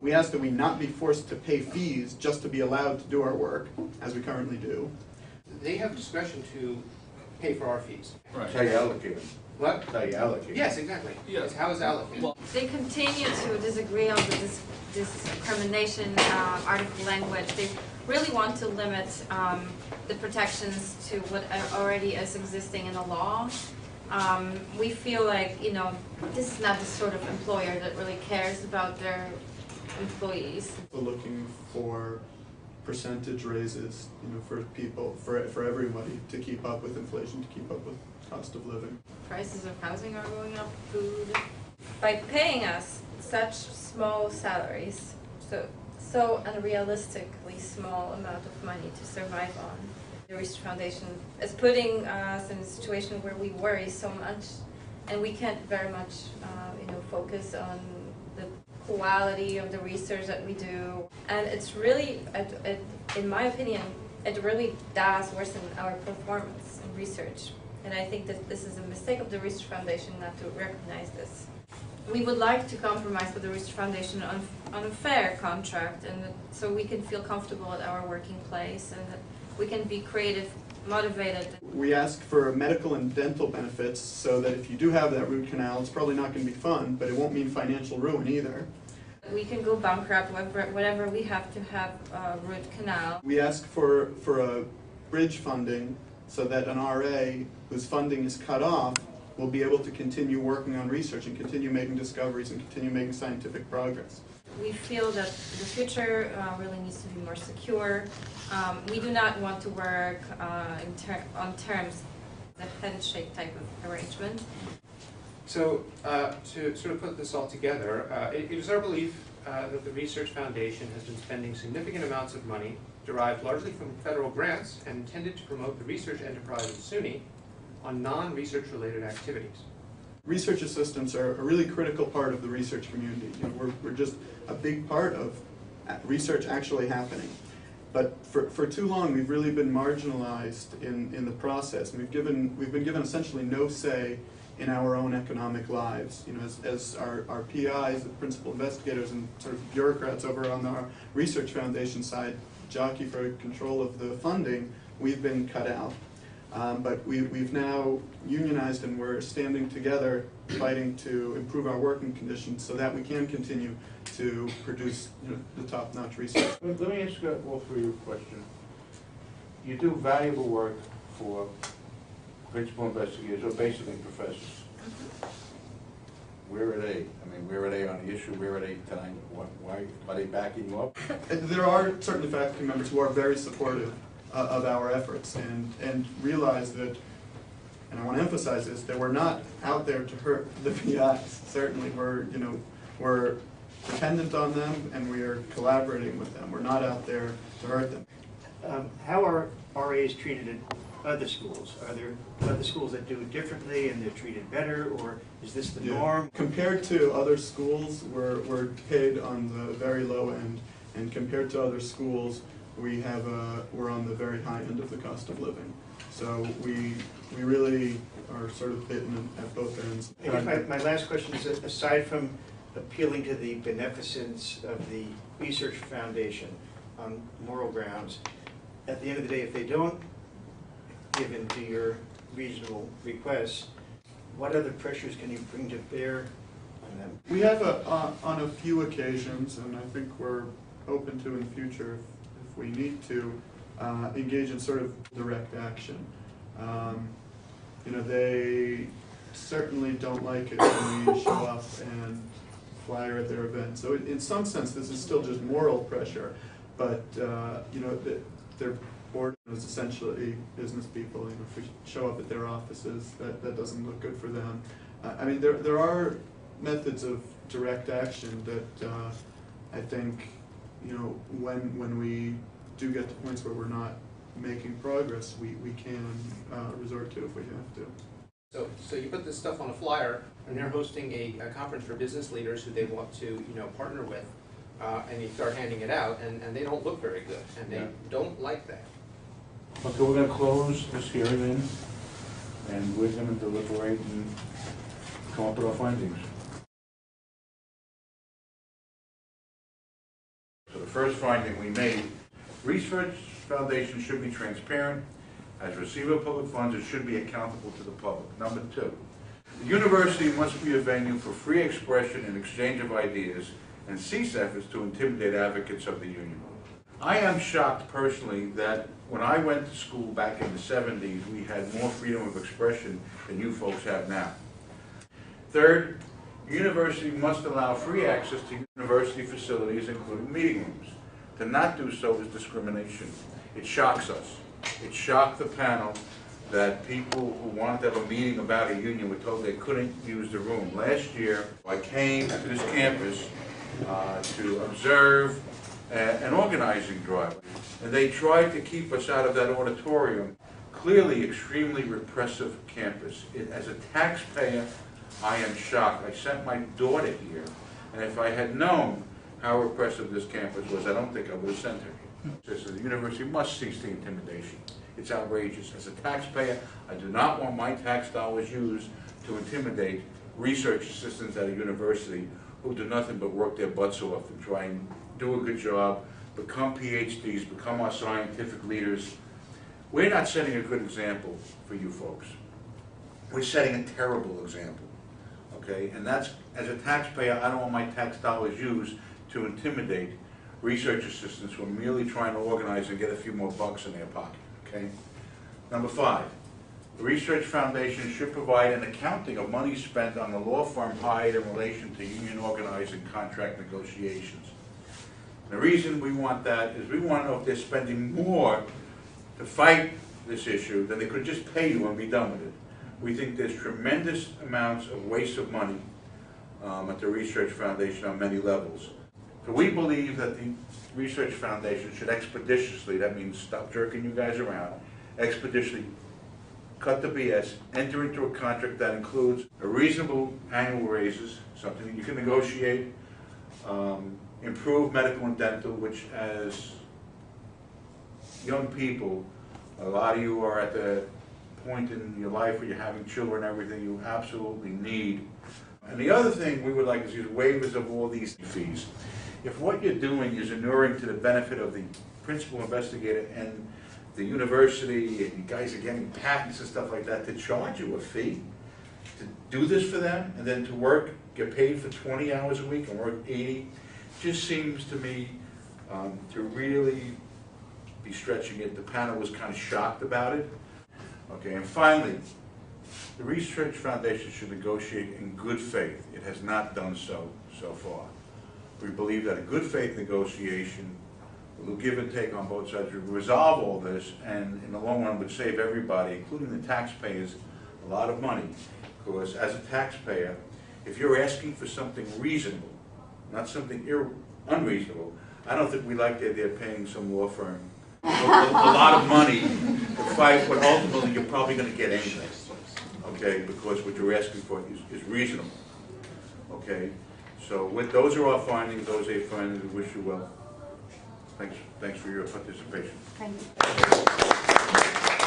We ask that we not be forced to pay fees just to be allowed to do our work, as we currently do. They have discretion to pay for our fees. Right. That's how you allocate them. What? That's how you allocate them. Yes, exactly. Yes. How is allocated? Well, they continue to disagree on the discrimination article language. They really want to limit the protections to what already is existing in the law. We feel like, you know, this is not the sort of employer that really cares about their employees. We're looking for percentage raises, you know, for people, for everybody, to keep up with inflation, to keep up with cost of living. Prices of housing are going up, food. By paying us such small salaries, so unrealistically small amount of money to survive on, the Research Foundation is putting us in a situation where we worry so much, and we can't very much, focus on the quality of the research that we do. And it's really, in my opinion, it really does worsen our performance in research. And I think that this is a mistake of the Research Foundation not to recognize this. We would like to compromise with the Research Foundation on a fair contract, and so we can feel comfortable at our working place and that we can be creative, motivated. We ask for medical and dental benefits so that if you do have that root canal, it's probably not going to be fun, but it won't mean financial ruin either. We can go bankrupt whatever we have to have a root canal. We ask for a bridge funding so that an RA whose funding is cut off will be able to continue working on research and continue making discoveries and continue making scientific progress. We feel that the future really needs to be more secure. We do not want to work on terms, the handshake type of arrangement. So, to sort of put this all together, it is our belief that the Research Foundation has been spending significant amounts of money derived largely from federal grants and intended to promote the research enterprise of SUNY on non-research related activities. Research assistants are a really critical part of the research community. You know, we're just a big part of research actually happening. But for too long, we've really been marginalized in the process. We've been given essentially no say in our own economic lives. You know, as our PIs, the principal investigators, and sort of bureaucrats over on our Research Foundation side jockey for control of the funding, we've been cut out. But we've now unionized, and we're standing together fighting to improve our working conditions so that we can continue to produce, you know, the top-notch research. Let me ask all three of you a question. You do valuable work for principal investigators, or basically professors. Where are they? I mean, where are they on the issue? Where are they tonight? Why are they backing you up? There are certainly faculty members who are very supportive of our efforts and realize that, and I want to emphasize this, that we're not out there to hurt the PIs. Certainly, we're dependent on them, and we are collaborating with them. We're not out there to hurt them. How are RAs treated in other schools? Are there other schools that do it differently and they're treated better, or is this the norm? Compared to other schools, we're paid on the very low end, and compared to other schools, we're on the very high end of the cost of living. So we really are sort of bitten at both ends. I guess my last question is, aside from appealing to the beneficence of the Research Foundation on moral grounds, at the end of the day, if they don't give in to your reasonable requests, what other pressures can you bring to bear on them? We have on a few occasions, and I think we're open to in the future if we need to, engage in sort of direct action. They certainly don't like it when we show up and flyer at their event. So in some sense, this is still just moral pressure, but their board is essentially business people. You know, if we show up at their offices, that doesn't look good for them. I mean, there are methods of direct action that I think, you know, when we do get to points where we're not making progress, we can resort to if we have to. So you put this stuff on a flyer, and they're hosting a conference for business leaders who they want to, partner with, and you start handing it out, and they don't look very good, and they don't like that. Okay, we're going to close this hearing then, and we're going to deliberate and come up with our findings. first finding we made. Research foundations should be transparent. As receiver of public funds, it should be accountable to the public. Number 2, the university must be a venue for free expression and exchange of ideas and cease efforts to intimidate advocates of the union. I am shocked personally that when I went to school back in the 70s, we had more freedom of expression than you folks have now. Third, the university must allow free access to university facilities, including meeting rooms. To not do so is discrimination. It shocks us. It shocked the panel that people who wanted to have a meeting about a union were told they couldn't use the room. Last year, I came to this campus to observe an organizing drive, and they tried to keep us out of that auditorium. Clearly extremely repressive campus. As a taxpayer, I am shocked. I sent my daughter here, and if I had known how repressive this campus was, I don't think I would have sent her here. So the university must cease the intimidation. It's outrageous. As a taxpayer, I do not want my tax dollars used to intimidate research assistants at a university who do nothing but work their butts off and try and do a good job, become PhDs, become our scientific leaders. We're not setting a good example for you folks. We're setting a terrible example, okay? And that's, as a taxpayer, I don't want my tax dollars used to intimidate research assistants who are merely trying to organize and get a few more bucks in their pocket, okay? Number 5, the Research Foundation should provide an accounting of money spent on the law firm hired in relation to union organizing contract negotiations. The reason we want that is we want to know if they're spending more to fight this issue than they could just pay you and be done with it. We think there's tremendous amounts of waste of money at the Research Foundation on many levels. So we believe that the Research Foundation should expeditiously, that means stop jerking you guys around, expeditiously cut the BS, enter into a contract that includes a reasonable annual raises, something that you can negotiate, improve medical and dental, which as young people, a lot of you are at the point in your life where you're having children and everything, you absolutely need. And the other thing we would like is use waivers of all these fees. If what you're doing is inuring to the benefit of the principal investigator and the university, and you guys are getting patents and stuff like that, to charge you a fee to do this for them, and then to work, get paid for 20 hours a week and work 80, just seems to me to really be stretching it. The panel was kind of shocked about it. Okay, and finally, the Research Foundation should negotiate in good faith. It has not done so far. We believe that a good faith negotiation will give and take on both sides, would resolve all this, and in the long run would save everybody, including the taxpayers, a lot of money. Because as a taxpayer, if you're asking for something reasonable, not something unreasonable, I don't think we like that they're paying some law firm a lot of money to fight what ultimately you're probably going to get anyway. Okay, because what you're asking for is reasonable. Okay, so those are our findings, those 8 findings. We wish you well. Thanks for your participation. Thank you.